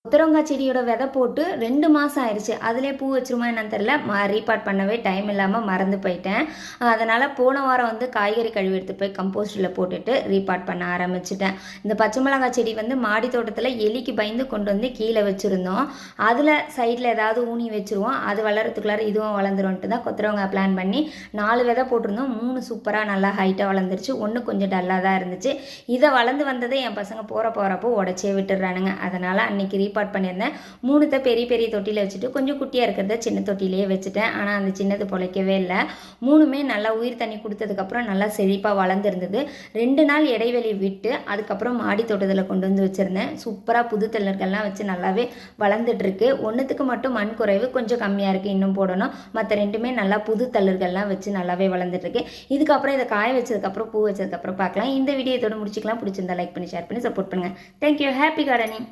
கொத்தரங்காய் செடியோட விதை போட்டு 2 மாதம் ஆயிடுச்சு. அதிலே பூ வச்சிருமா என்னன்னு தெரியல. ரீபாட் பண்ணவே டைம் இல்லாமல் மறந்து போயிட்டேன். அதனால் போன வாரம் வந்து காய்கறி கழுவி எடுத்து போய் கம்போஸ்டில் போட்டுட்டு ரீபாட் பண்ண ஆரம்பிச்சிட்டேன். இந்த பச்சை மிளகாய் செடி வந்து மாடி தோட்டத்தில் எலிக்கு பயந்து கொண்டு வந்து கீழே வச்சுருந்தோம். அதில் சைடில் ஏதாவது ஊனி வச்சுருவோம். அது வளர்கிறதுக்குள்ளார இதுவும் வளர்ந்துரும்ட்டு தான் கொத்தரங்காய் பிளான் பண்ணி 4 விதை போட்டிருந்தோம். 3 சூப்பராக நல்லா ஹைட்டாக வளர்ந்துருச்சு. 1 கொஞ்சம் டல்லாக தான் இருந்துச்சு. இதை வளர்ந்து வந்ததை என் பசங்க போகிறப்போ உடச்சே விட்டுடுறானுங்க. அதனால் அன்றைக்கி ரீபாட் பண்ணியிருந்தேன். 3 பெரிய பெரிய தொட்டியில் வச்சுட்டு கொஞ்சம் குட்டியாக இருக்கிறத சின்ன தொட்டிலேயே வச்சுட்டேன். ஆனால் அந்த சின்னது பொழைக்கவே இல்லை. 3மே நல்லா உயிர் தண்ணி கொடுத்ததுக்கப்புறம் நல்லா செழிப்பாக வளர்ந்துருந்தது. 2 நாள் இடைவெளி விட்டு அதுக்கப்புறம் மாடி தோட்டத்தில் கொண்டு வந்து வச்சுருந்தேன். சூப்பராக புது தளிர்கள்லாம் வச்சு நல்லாவே வளர்ந்துட்டுருக்கு. ஒன்றுத்துக்கு மட்டும் மண் குறைவு கொஞ்சம் கம்மியாக இருக்குது, இன்னும் போடணும். மற்ற 2மே நல்லா புது தளிர்கள்லாம் வச்சு நல்லாவே வளர்ந்துட்டுருக்கு. இதுக்கப்புறம் இதை காய வச்சதுக்கப்புறம் பூ வச்சதுக்கப்புறம் பார்க்கலாம். இந்த வீடியோ இதோட முடிச்சிக்கலாம். பிடிச்சிருந்தா லைக் பண்ணி ஷேர் பண்ணி சப்போர்ட் பண்ணுங்கள். தேங்க்யூ. Happy gardening.